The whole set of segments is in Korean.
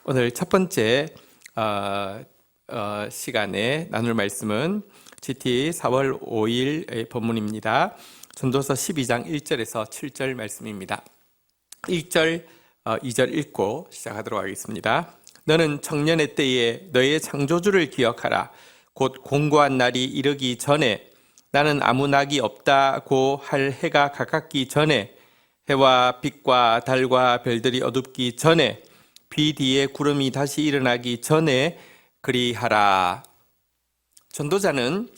오늘 첫 번째 시간에 나눌 말씀은 GT 4월 5일의 본문입니다. 전도서 12장 1절에서 7절 말씀입니다. 1절, 2절 읽고 시작하도록 하겠습니다. 너는 청년의 때에 너의 창조주를 기억하라. 곧 공고한 날이 이르기 전에 나는 아무 낙이 없다고 할 해가 가깝기 전에 해와 빛과 달과 별들이 어둡기 전에 비 뒤에 구름이 다시 일어나기 전에 그리하라. 전도자는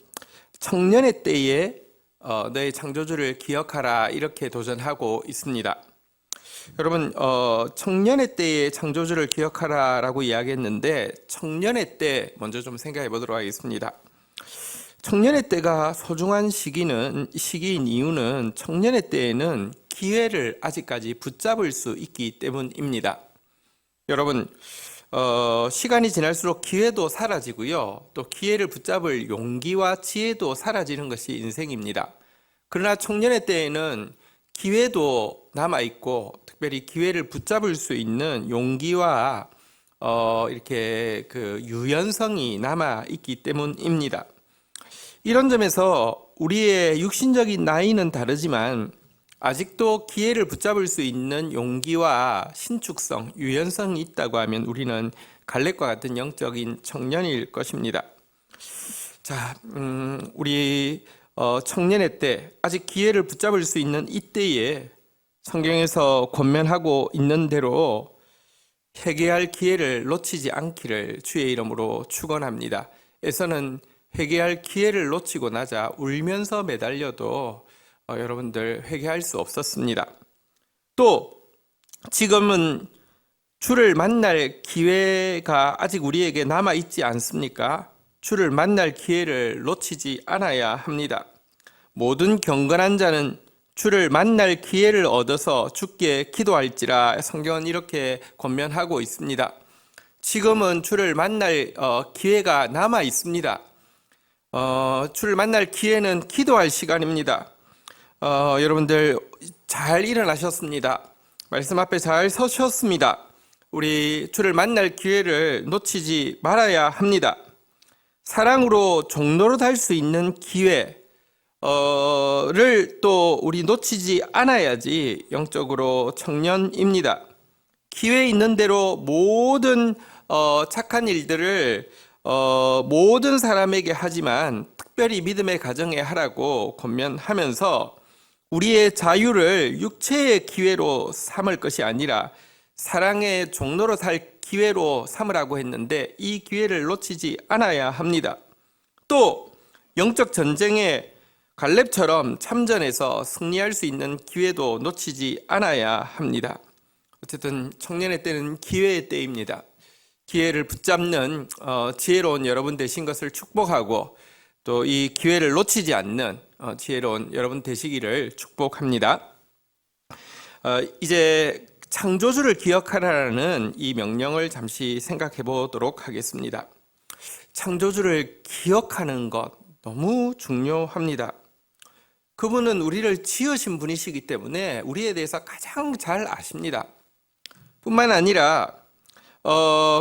청년의 때에 너의 창조주를 기억하라 이렇게 도전하고 있습니다. 여러분, 청년의 때에 창조주를 기억하라 라고 이야기했는데 청년의 때 먼저 좀 생각해 보도록 하겠습니다. 청년의 때가 소중한 시기인 이유는 청년의 때에는 기회를 아직까지 붙잡을 수 있기 때문입니다. 여러분, 시간이 지날수록 기회도 사라지고요. 또 기회를 붙잡을 용기와 지혜도 사라지는 것이 인생입니다. 그러나 청년의 때에는 기회도 남아있고 특별히 기회를 붙잡을 수 있는 용기와 이렇게 그 유연성이 남아있기 때문입니다. 이런 점에서 우리의 육신적인 나이는 다르지만 아직도 기회를 붙잡을 수 있는 용기와 신축성, 유연성이 있다고 하면 우리는 갈렙과 같은 영적인 청년일 것입니다. 자, 우리 청년의 때, 아직 기회를 붙잡을 수 있는 이때에 성경에서 권면하고 있는 대로 회개할 기회를 놓치지 않기를 주의 이름으로 축원합니다. 에서는 회개할 기회를 놓치고 나자 울면서 매달려도 여러분들 회개할 수 없었습니다. 또 지금은 주를 만날 기회가 아직 우리에게 남아있지 않습니까? 주를 만날 기회를 놓치지 않아야 합니다. 모든 경건한 자는 주를 만날 기회를 얻어서 주께 기도할지라 성경은 이렇게 권면하고 있습니다. 지금은 주를 만날 기회가 남아 있습니다. 주를 만날 기회는 기도할 시간입니다. 여러분들 잘 일어나셨습니다. 말씀 앞에 잘 서셨습니다. 우리 주를 만날 기회를 놓치지 말아야 합니다. 사랑으로 종로로 달 수 있는 기회를 또 우리 놓치지 않아야지 영적으로 청년입니다. 기회 있는 대로 모든 착한 일들을 모든 사람에게 하지만 특별히 믿음의 가정에 하라고 권면하면서 우리의 자유를 육체의 기회로 삼을 것이 아니라 사랑의 종로로 살 기회로 삼으라고 했는데 이 기회를 놓치지 않아야 합니다. 또 영적 전쟁에 갈렙처럼 참전해서 승리할 수 있는 기회도 놓치지 않아야 합니다. 어쨌든 청년의 때는 기회의 때입니다. 기회를 붙잡는 지혜로운 여러분 되신 것을 축복하고 또 이 기회를 놓치지 않는 지혜로운 여러분 되시기를 축복합니다. 이제 창조주를 기억하라는 이 명령을 잠시 생각해 보도록 하겠습니다. 창조주를 기억하는 것 너무 중요합니다. 그분은 우리를 지으신 분이시기 때문에 우리에 대해서 가장 잘 아십니다. 뿐만 아니라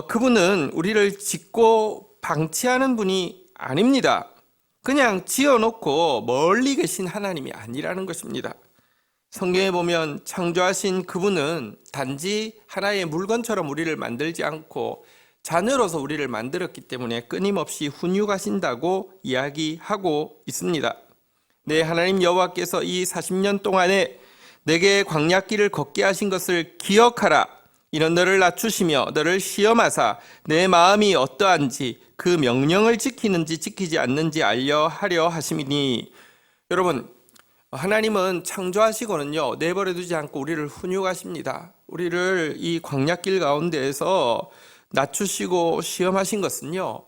그분은 우리를 짓고 방치하는 분이 아닙니다. 그냥 지어놓고 멀리 계신 하나님이 아니라는 것입니다. 성경에 보면 창조하신 그분은 단지 하나의 물건처럼 우리를 만들지 않고 자녀로서 우리를 만들었기 때문에 끊임없이 훈육하신다고 이야기하고 있습니다. 네, 하나님 여호와께서 이 40년 동안에 내게 광야길을 걷게 하신 것을 기억하라. 이는 너를 낮추시며 너를 시험하사 내 마음이 어떠한지 그 명령을 지키는지 지키지 않는지 알려 하려 하심이니. 여러분, 하나님은 창조하시고는요 내버려 두지 않고 우리를 훈육하십니다. 우리를 이 광야길 가운데에서 낮추시고 시험하신 것은요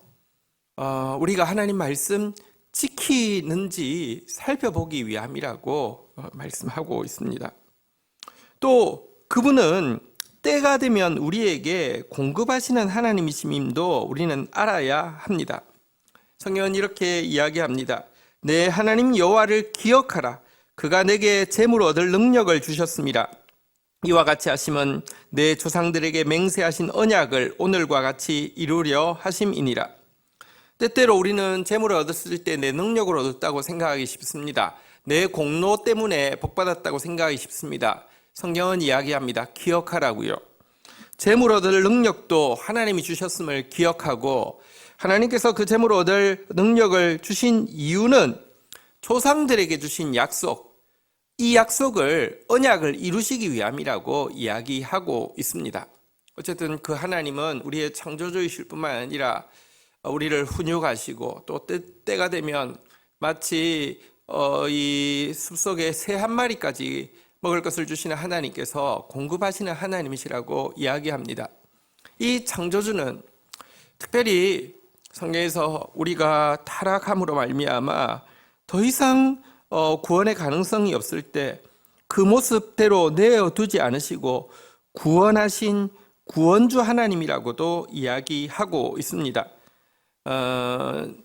우리가 하나님 말씀 지키는지 살펴보기 위함이라고 말씀하고 있습니다. 또 그분은 때가 되면 우리에게 공급하시는 하나님이심도 우리는 알아야 합니다. 성경은 이렇게 이야기합니다. 내 하나님 여호와를 기억하라. 그가 내게 재물 얻을 능력을 주셨습니다. 이와 같이 하심은 내 조상들에게 맹세하신 언약을 오늘과 같이 이루려 하심이니라. 때때로 우리는 재물을 얻었을 때 내 능력을 얻었다고 생각하기 쉽습니다. 내 공로 때문에 복받았다고 생각하기 쉽습니다. 성경은 이야기합니다. 기억하라고요. 재물 얻을 능력도 하나님이 주셨음을 기억하고, 하나님께서 그 재물 얻을 능력을 주신 이유는 조상들에게 주신 약속, 이 약속을, 언약을 이루시기 위함이라고 이야기하고 있습니다. 어쨌든 그 하나님은 우리의 창조주이실 뿐만 아니라 우리를 훈육하시고, 또 때가 되면 마치 이 숲속에 새 한 마리까지 먹을 것을 주시는 하나님께서 공급하시는 하나님이시라고 이야기합니다. 이 창조주는 특별히 성경에서 우리가 타락함으로 말미암아 더 이상 구원의 가능성이 없을 때 그 모습대로 내어두지 않으시고 구원하신 구원주 하나님이라고도 이야기하고 있습니다.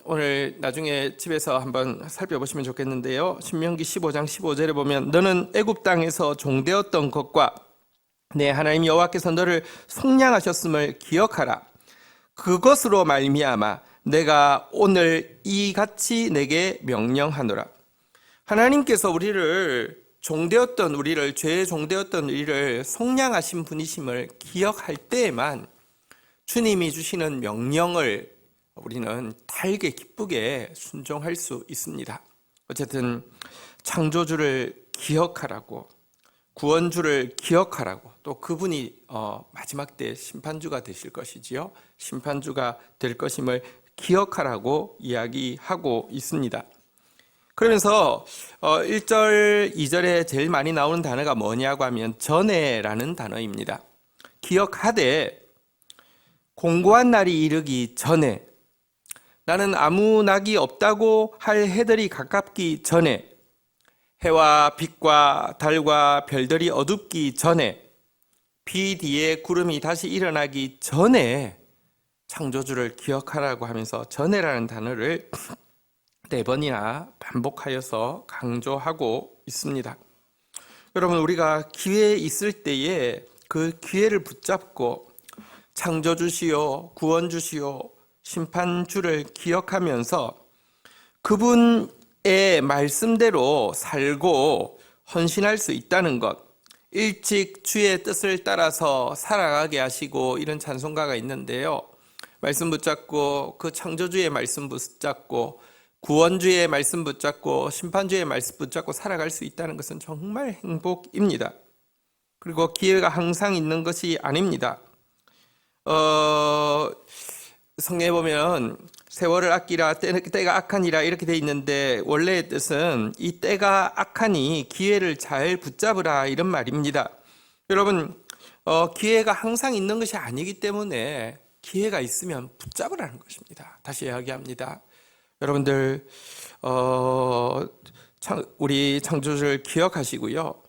오늘 나중에 집에서 한번 살펴보시면 좋겠는데요. 신명기 15장 15절에 보면 너는 애굽 땅에서 종되었던 것과 내 하나님 여호와께서 너를 속량하셨음을 기억하라. 그것으로 말미암아 내가 오늘 이같이 내게 명령하노라. 하나님께서 우리를 종되었던 우리를, 죄의 종되었던 우리를 속량하신 분이심을 기억할 때에만 주님이 주시는 명령을 우리는 달게 기쁘게 순종할 수 있습니다. 어쨌든 창조주를 기억하라고, 구원주를 기억하라고, 또 그분이 마지막 때 심판주가 되실 것이지요. 심판주가 될 것임을 기억하라고 이야기하고 있습니다. 그러면서 1절, 2절에 제일 많이 나오는 단어가 뭐냐고 하면 전에라는 단어입니다. 기억하되 공고한 날이 이르기 전에, 나는 아무 낙이 없다고 할 해들이 가깝기 전에, 해와 빛과 달과 별들이 어둡기 전에, 비 뒤에 구름이 다시 일어나기 전에 창조주를 기억하라고 하면서 전에라는 단어를 4번이나 반복하여서 강조하고 있습니다. 여러분, 우리가 기회에 있을 때에 그 기회를 붙잡고 창조주시오, 구원주시오, 심판주를 기억하면서 그분의 말씀대로 살고 헌신할 수 있다는 것, 일찍 주의 뜻을 따라서 살아가게 하시고, 이런 찬송가가 있는데요. 말씀 붙잡고, 그 창조주의 말씀 붙잡고, 구원주의 말씀 붙잡고, 심판주의 말씀 붙잡고 살아갈 수 있다는 것은 정말 행복입니다. 그리고 기회가 항상 있는 것이 아닙니다. 성경에 보면 세월을 아끼라, 때가 악하니라 이렇게 돼 있는데, 원래의 뜻은 이 때가 악하니 기회를 잘 붙잡으라, 이런 말입니다. 여러분, 기회가 항상 있는 것이 아니기 때문에 기회가 있으면 붙잡으라는 것입니다. 다시 이야기합니다. 여러분들, 우리 창조주를 기억하시고요.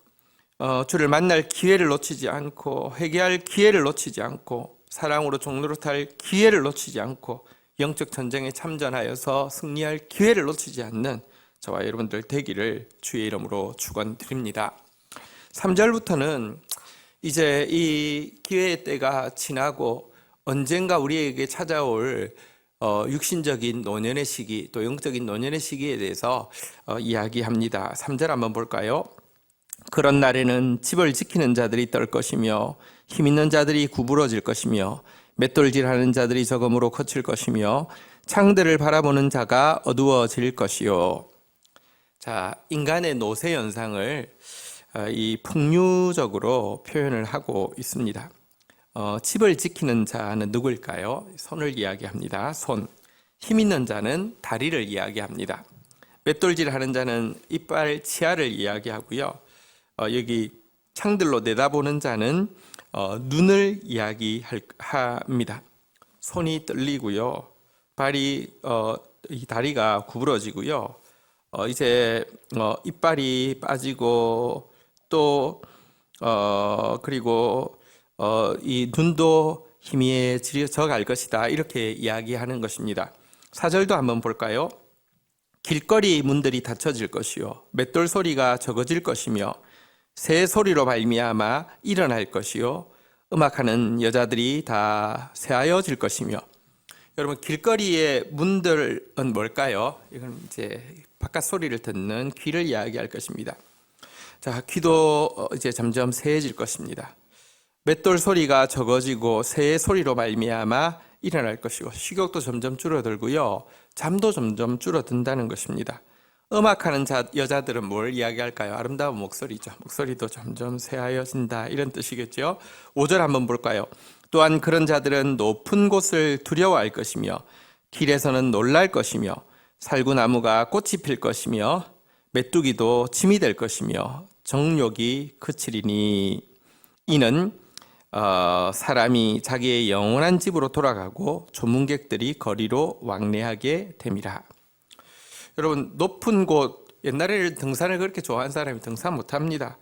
주를 만날 기회를 놓치지 않고, 회개할 기회를 놓치지 않고, 사랑으로 종노릇할 기회를 놓치지 않고, 영적 전쟁에 참전하여서 승리할 기회를 놓치지 않는 저와 여러분들 되기를 주의 이름으로 축원드립니다. 3절부터는 이제 이 기회의 때가 지나고 언젠가 우리에게 찾아올 육신적인 노년의 시기, 또 영적인 노년의 시기에 대해서 이야기합니다. 3절 한번 볼까요? 그런 날에는 집을 지키는 자들이 떨 것이며 힘 있는 자들이 구부러질 것이며 맷돌질하는 자들이 적음으로 거칠 것이며 창들을 바라보는 자가 어두워질 것이요. 자, 인간의 노쇠 현상을 이 풍류적으로 표현을 하고 있습니다. 집을 지키는 자는 누구일까요? 손을 이야기합니다. 손. 힘 있는 자는 다리를 이야기합니다. 맷돌질하는 자는 이빨, 치아를 이야기하고요. 여기 창들로 내다보는 자는 눈을 이야기합니다. 손이 떨리고요. 발이, 이 다리가 구부러지고요. 이제 이빨이 빠지고, 또 그리고 이 눈도 희미해져 갈 것이다, 이렇게 이야기하는 것입니다. 4절도 한번 볼까요? 길거리 문들이 닫혀질 것이요 맷돌 소리가 적어질 것이며 새 소리로 말미암아 일어날 것이요 음악하는 여자들이 다 새하여질 것이며. 여러분, 길거리의 문들은 뭘까요? 이건 이제 바깥 소리를 듣는 귀를 이야기할 것입니다. 자, 귀도 이제 점점 새해질 것입니다. 맷돌 소리가 적어지고 새의 소리로 말미암아 일어날 것이고, 식욕도 점점 줄어들고요, 잠도 점점 줄어든다는 것입니다. 음악하는 여자들은 뭘 이야기할까요? 아름다운 목소리죠. 목소리도 점점 새하여진다, 이런 뜻이겠죠. 5절 한번 볼까요? 또한 그런 자들은 높은 곳을 두려워할 것이며 길에서는 놀랄 것이며 살구나무가 꽃이 필 것이며 메뚜기도 짐이 될 것이며 정욕이 그치리니. 이는 사람이 자기의 영원한 집으로 돌아가고 조문객들이 거리로 왕래하게 됨이라. 여러분, 높은 곳, 옛날에는 등산을 그렇게 좋아하는 사람이 등산 못합니다.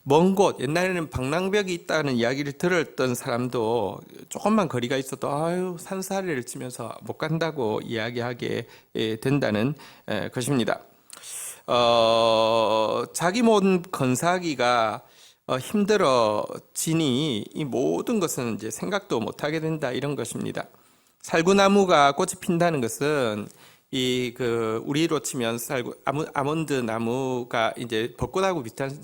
먼 곳, 옛날에는 방랑벽이 있다는 이야기를 들었던 사람도 조금만 거리가 있어도 아유, 산사리를 치면서 못 간다고 이야기하게 된다는 것입니다. 자기 몸 건사하기가 힘들어지니 이 모든 것은 이제 생각도 못하게 된다, 이런 것입니다. 살구나무가 꽃이 핀다는 것은 우리로 치면 아몬드 나무가 이제 벚꽃하고 비슷한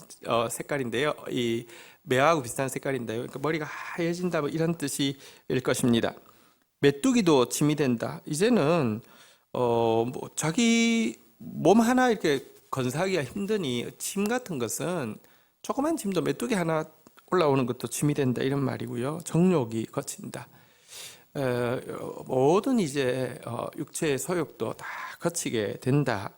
색깔인데요. 이 매화하고 비슷한 색깔인데요. 그러니까 머리가 하얘진다, 뭐 이런 뜻일 것입니다. 메뚜기도 짐이 된다. 이제는 뭐 자기 몸 하나 이렇게 건사하기가 힘드니 짐 같은 것은 조그만 짐도 메뚜기 하나 올라오는 것도 짐이 된다, 이런 말이고요. 정욕이 거친다. 모든 이제 육체의 소욕도 다 거치게 된다,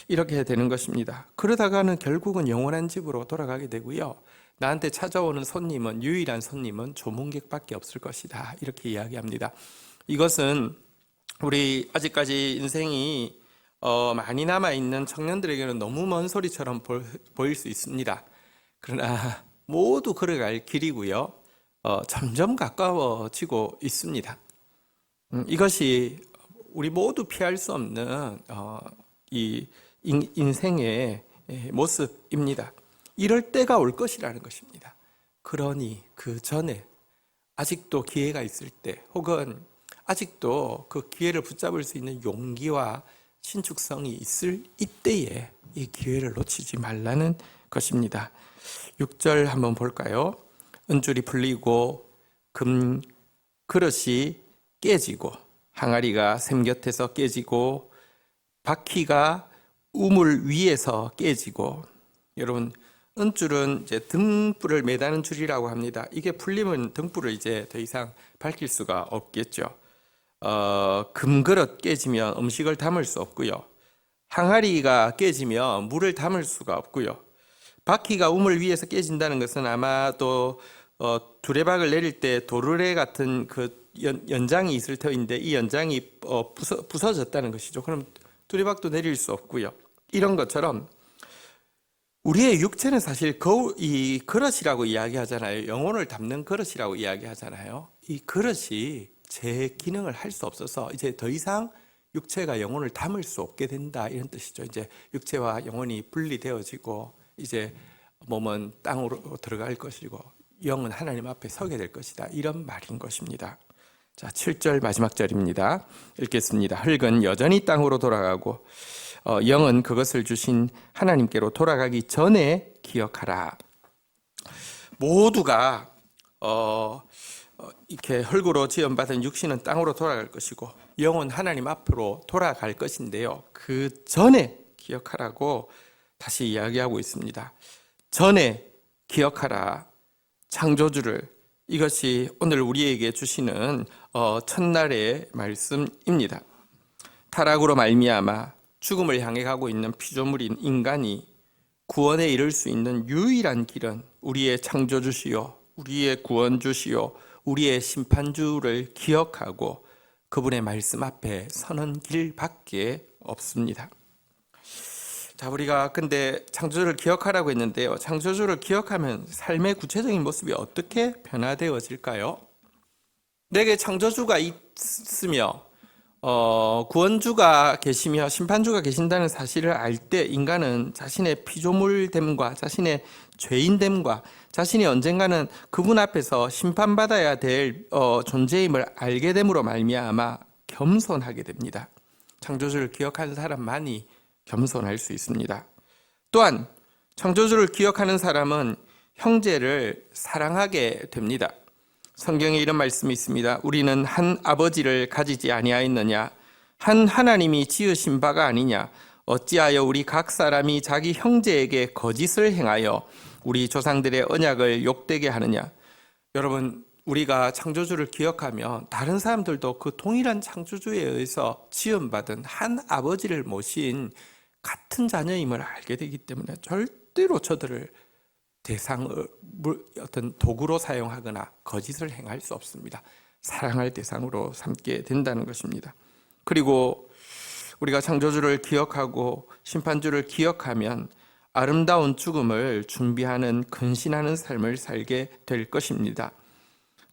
이렇게 되는 것입니다. 그러다가는 결국은 영원한 집으로 돌아가게 되고요, 나한테 찾아오는 손님은, 유일한 손님은 조문객밖에 없을 것이다, 이렇게 이야기합니다. 이것은 우리 아직까지 인생이 많이 남아있는 청년들에게는 너무 먼 소리처럼 보일 수 있습니다. 그러나 모두 걸어갈 길이고요, 점점 가까워지고 있습니다. 이것이 우리 모두 피할 수 없는 이 인생의 모습입니다. 이럴 때가 올 것이라는 것입니다. 그러니 그 전에 아직도 기회가 있을 때, 혹은 아직도 그 기회를 붙잡을 수 있는 용기와 신축성이 있을 이때에 이 기회를 놓치지 말라는 것입니다. 6절 한번 볼까요? 은줄이 풀리고 금 그릇이 깨지고 항아리가 샘 곁에서 깨지고 바퀴가 우물 위에서 깨지고. 여러분, 은줄은 이제 등불을 매다는 줄이라고 합니다. 이게 풀리면 등불을 이제 더 이상 밝힐 수가 없겠죠. 금그릇 깨지면 음식을 담을 수 없고요, 항아리가 깨지면 물을 담을 수가 없고요, 바퀴가 우물 위에서 깨진다는 것은 아마도 두레박을 내릴 때 도르래 같은 그 연장이 있을 터인데 이 연장이 부서졌다는 것이죠. 그럼 두레박도 내릴 수 없고요. 이런 것처럼 우리의 육체는 사실 이 그릇이라고 이야기하잖아요. 영혼을 담는 그릇이라고 이야기하잖아요. 이 그릇이 제 기능을 할 수 없어서 이제 더 이상 육체가 영혼을 담을 수 없게 된다, 이런 뜻이죠. 이제 육체와 영혼이 분리되어지고 이제 몸은 땅으로 들어갈 것이고 영은 하나님 앞에 서게 될 것이다, 이런 말인 것입니다. 자, 7절 마지막 절입니다. 읽겠습니다. 흙은 여전히 땅으로 돌아가고 영은 그것을 주신 하나님께로 돌아가기 전에 기억하라. 모두가 이렇게 흙으로 지음받은 육신은 땅으로 돌아갈 것이고 영은 하나님 앞으로 돌아갈 것인데요, 그 전에 기억하라고 다시 이야기하고 있습니다. 전에 기억하라. 창조주를, 이것이 오늘 우리에게 주시는 첫날의 말씀입니다. 타락으로 말미암아 죽음을 향해 가고 있는 피조물인 인간이 구원에 이를 수 있는 유일한 길은 우리의 창조주시요, 우리의 구원주시요, 우리의 심판주를 기억하고 그분의 말씀 앞에 서는 길밖에 없습니다. 자, 우리가 근데 창조주를 기억하라고 했는데요, 창조주를 기억하면 삶의 구체적인 모습이 어떻게 변화되어질까요? 내게 창조주가 있으며 구원주가 계시며 심판주가 계신다는 사실을 알 때 인간은 자신의 피조물됨과 자신의 죄인됨과 자신이 언젠가는 그분 앞에서 심판받아야 될 존재임을 알게 됨으로 말미암아 겸손하게 됩니다. 창조주를 기억하는 사람만이 겸손할 수 있습니다. 또한 창조주를 기억하는 사람은 형제를 사랑하게 됩니다. 성경에 이런 말씀이 있습니다. 우리는 한 아버지를 가지지 아니하였느냐? 한 하나님이 지으신 바가 아니냐? 어찌하여 우리 각 사람이 자기 형제에게 거짓을 행하여 우리 조상들의 언약을 욕되게 하느냐? 여러분, 우리가 창조주를 기억하면 다른 사람들도 그 동일한 창조주에 의해서 지음받은 한 아버지를 모신 같은 자녀임을 알게 되기 때문에 절대로 저들을 어떤 도구로 사용하거나 거짓을 행할 수 없습니다. 사랑할 대상으로 삼게 된다는 것입니다. 그리고 우리가 창조주를 기억하고 심판주를 기억하면 아름다운 죽음을 준비하는 근신하는 삶을 살게 될 것입니다.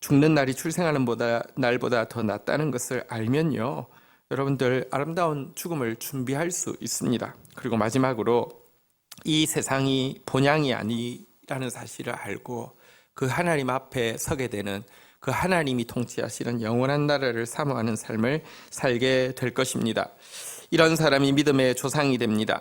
죽는 날이 출생하는 날보다 더 낫다는 것을 알면요, 여러분들 아름다운 죽음을 준비할 수 있습니다. 그리고 마지막으로 이 세상이 본향이 아니라는 사실을 알고 그 하나님 앞에 서게 되는, 그 하나님이 통치하시는 영원한 나라를 사모하는 삶을 살게 될 것입니다. 이런 사람이 믿음의 조상이 됩니다.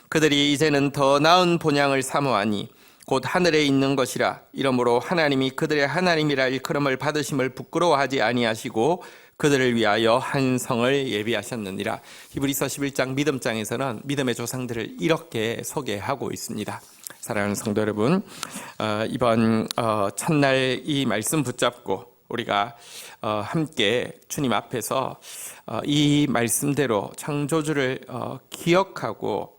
그들이 이제는 더 나은 본향을 사모하니 곧 하늘에 있는 것이라. 이러므로 하나님이 그들의 하나님이라 일컬음을 받으심을 부끄러워하지 아니하시고 그들을 위하여 한 성을 예비하셨느니라. 히브리서 11장 믿음장에서는 믿음의 조상들을 이렇게 소개하고 있습니다. 사랑하는 성도 여러분, 이번 첫날 이 말씀 붙잡고 우리가 함께 주님 앞에서 이 말씀대로 창조주를 기억하고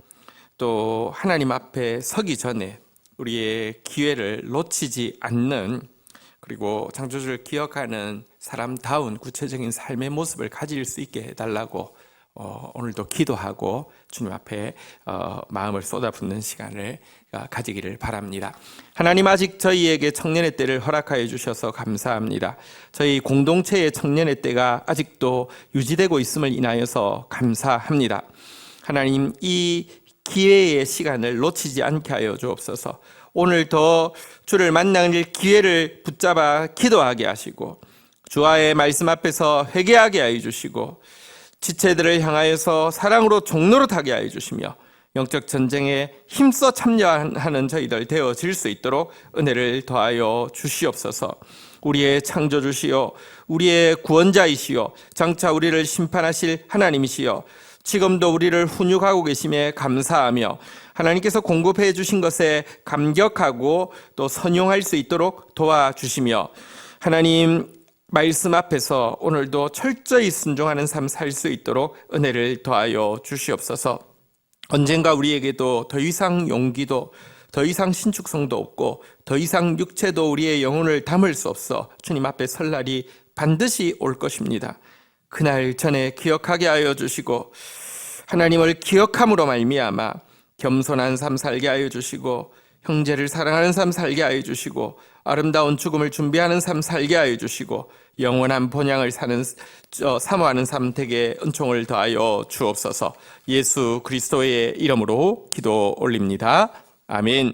또 하나님 앞에 서기 전에 우리의 기회를 놓치지 않는, 그리고 창조주를 기억하는 사람다운 구체적인 삶의 모습을 가질 수 있게 해달라고 오늘도 기도하고 주님 앞에 마음을 쏟아붓는 시간을 가지기를 바랍니다. 하나님, 아직 저희에게 청년의 때를 허락하여 주셔서 감사합니다. 저희 공동체의 청년의 때가 아직도 유지되고 있음을 인하여서 감사합니다. 하나님, 이 기회의 시간을 놓치지 않게 하여 주옵소서. 오늘 더 주를 만날 기회를 붙잡아 기도하게 하시고 주와의 말씀 앞에서 회개하게 하여 주시고 지체들을 향하여서 사랑으로 종로로 타게 하여 주시며 영적 전쟁에 힘써 참여하는 저희들 되어질 수 있도록 은혜를 더하여 주시옵소서. 우리의 창조주시여, 우리의 구원자이시여, 장차 우리를 심판하실 하나님이시여, 지금도 우리를 훈육하고 계심에 감사하며 하나님께서 공급해 주신 것에 감격하고 또 선용할 수 있도록 도와주시며, 하나님 말씀 앞에서 오늘도 철저히 순종하는 삶 살 수 있도록 은혜를 더하여 주시옵소서. 언젠가 우리에게도 더 이상 용기도, 더 이상 신축성도 없고 더 이상 육체도 우리의 영혼을 담을 수 없어 주님 앞에 설 날이 반드시 올 것입니다. 그날 전에 기억하게 하여 주시고 하나님을 기억함으로 말미암아 겸손한 삶 살게 하여 주시고 형제를 사랑하는 삶 살게 하여 주시고 아름다운 죽음을 준비하는 삶 살게 하여 주시고 영원한 본향을 사모하는 삶 되게 은총을 더하여 주옵소서. 예수 그리스도의 이름으로 기도 올립니다. 아멘.